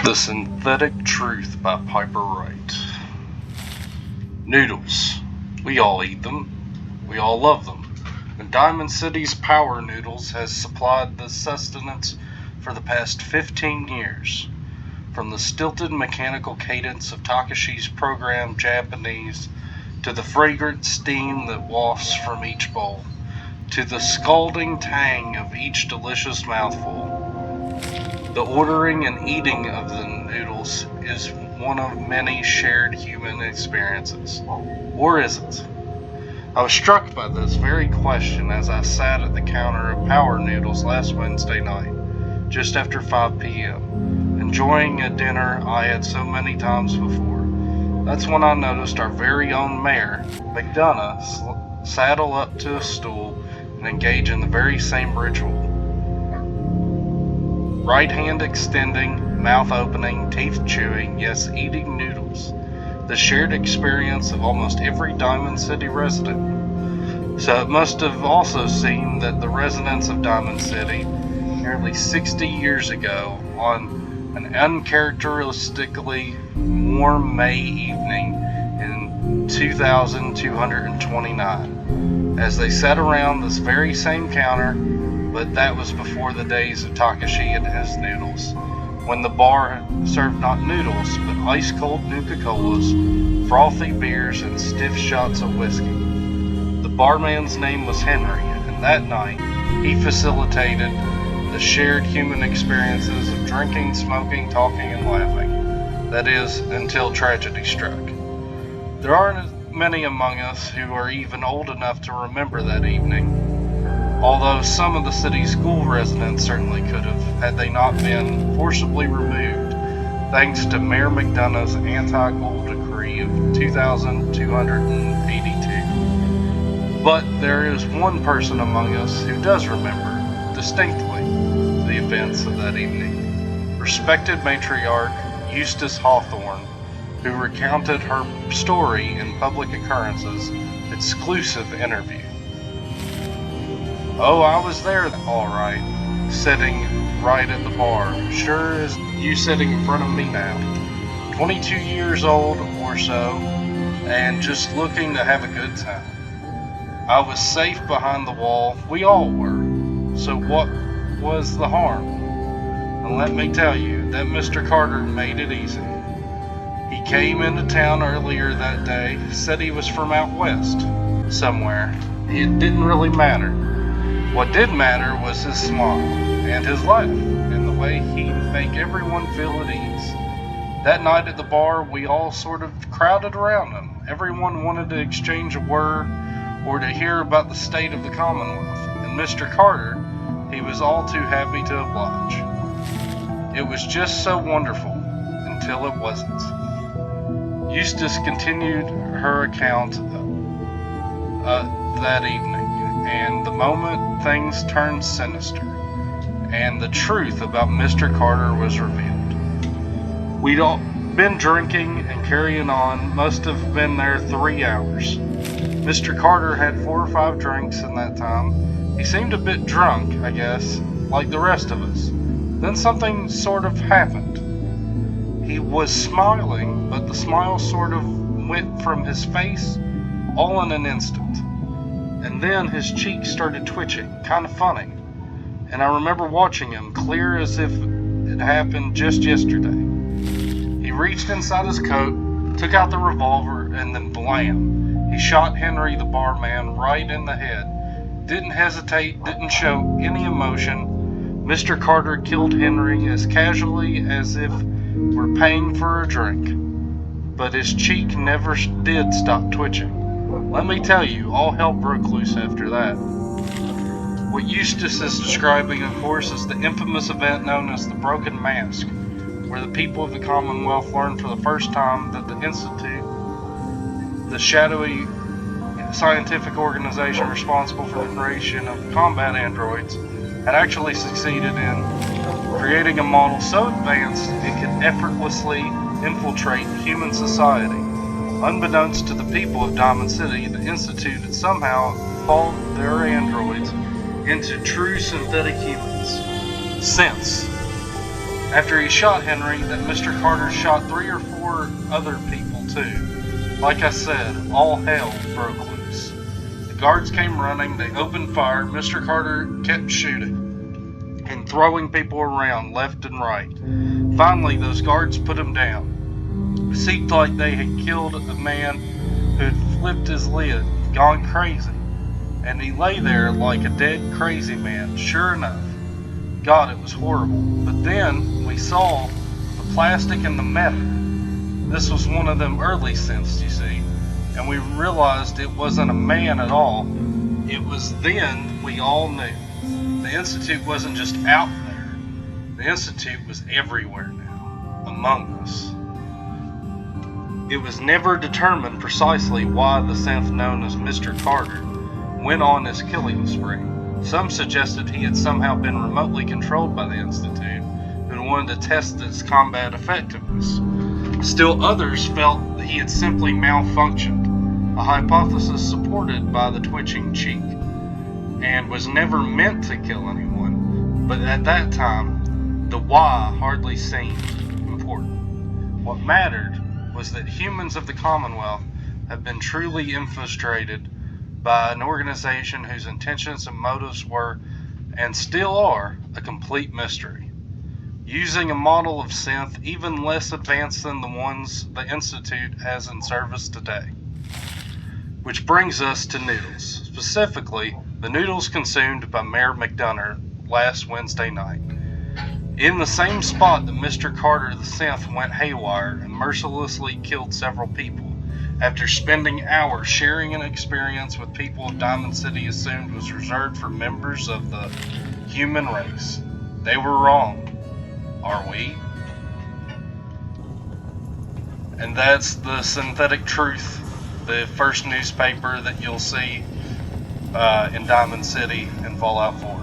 The Synthetic Truth by Piper Wright. Noodles. We all eat them. We all love them. And Diamond City's Power Noodles has supplied the sustenance for the past 15 years. From the stilted mechanical cadence of Takashi's programmed Japanese, to the fragrant steam that wafts from each bowl, to the scalding tang of each delicious mouthful. The ordering and eating of the noodles is one of many shared human experiences. Or is it? I was struck by this very question as I sat at the counter of Power Noodles last Wednesday night, just after 5 p.m., enjoying a dinner I had so many times before. That's when I noticed our very own mayor, McDonough, saddle up to a stool and engage in the very same ritual. Right hand extending, mouth opening, teeth chewing, yes, eating noodles. The shared experience of almost every Diamond City resident. So it must have also seemed that the residents of Diamond City, nearly 60 years ago, on an uncharacteristically warm May evening in 2229, as they sat around this very same counter, but that was before the days of Takashi and his noodles, when the bar served not noodles, but ice-cold Nuka-Colas, frothy beers, and stiff shots of whiskey. The barman's name was Henry, and that night he facilitated the shared human experiences of drinking, smoking, talking, and laughing. That is, until tragedy struck. There aren't many among us who are even old enough to remember that evening, although some of the city's school residents certainly could have, had they not been forcibly removed, thanks to Mayor McDonough's anti-ghoul decree of 2282. But there is one person among us who does remember, distinctly, the events of that evening. Respected matriarch Eustace Hawthorne, who recounted her story in Public Occurrences' exclusive interview. Oh, I was there, all right, sitting right at the bar, sure as you sitting in front of me now. 22 years old or so, and just looking to have a good time. I was safe behind the wall, we all were, so what was the harm? And let me tell you, that Mr. Carter made it easy. He came into town earlier that day, said he was from out west, somewhere. It didn't really matter. What did matter was his smile, and his laugh, and the way he'd make everyone feel at ease. That night at the bar, we all sort of crowded around him. Everyone wanted to exchange a word, or to hear about the state of the Commonwealth, and Mr. Carter, he was all too happy to oblige. It was just so wonderful, until it wasn't. Eustace continued her account that evening. And the moment things turned sinister, and the truth about Mr. Carter was revealed. We'd all been drinking and carrying on, must have been there 3 hours. Mr. Carter had 4 or 5 drinks in that time. He seemed a bit drunk, I guess, like the rest of us. Then something sort of happened. He was smiling, but the smile sort of went from his face all in an instant. And then his cheeks started twitching, kind of funny. And I remember watching him, clear as if it happened just yesterday. He reached inside his coat, took out the revolver, and then blam! He shot Henry the barman right in the head. Didn't hesitate, didn't show any emotion. Mr. Carter killed Henry as casually as if we're paying for a drink. But his cheek never did stop twitching. Let me tell you, all hell broke loose after that. What Eustace is describing, of course, is the infamous event known as the Broken Mask, where the people of the Commonwealth learned for the first time that the Institute, the shadowy scientific organization responsible for the creation of combat androids, had actually succeeded in creating a model so advanced it could effortlessly infiltrate human society. Unbeknownst to the people of Diamond City, the Institute had somehow evolved their androids into true synthetic humans. Since, after he shot Henry that Mr. Carter shot 3 or 4 other people too. Like I said, all hell broke loose. The guards came running, they opened fire, Mr. Carter kept shooting and throwing people around left and right. Finally, those guards put him down. It seemed like they had killed a man who had flipped his lid, gone crazy, and he lay there like a dead crazy man, sure enough. God, it was horrible. But then we saw the plastic and the metal. This was one of them early synths, you see, and we realized it wasn't a man at all. It was then we all knew. The Institute wasn't just out there. The Institute was everywhere now, among us. It was never determined precisely why the synth known as Mr. Carter went on his killing spree. Some suggested he had somehow been remotely controlled by the Institute and wanted to test its combat effectiveness. Still others felt that he had simply malfunctioned, a hypothesis supported by the twitching cheek, and was never meant to kill anyone, but at that time, the why hardly seemed important. What mattered was that humans of the Commonwealth have been truly infiltrated by an organization whose intentions and motives were, and still are, a complete mystery. Using a model of synth even less advanced than the ones the Institute has in service today. Which brings us to noodles, specifically the noodles consumed by Mayor McDonough last Wednesday night. In the same spot that Mr. Carter the synth went haywire and mercilessly killed several people, after spending hours sharing an experience with people of Diamond City assumed was reserved for members of the human race. They were wrong. Are we? And that's the Synthetic Truth, the first newspaper that you'll see in Diamond City and Fallout 4.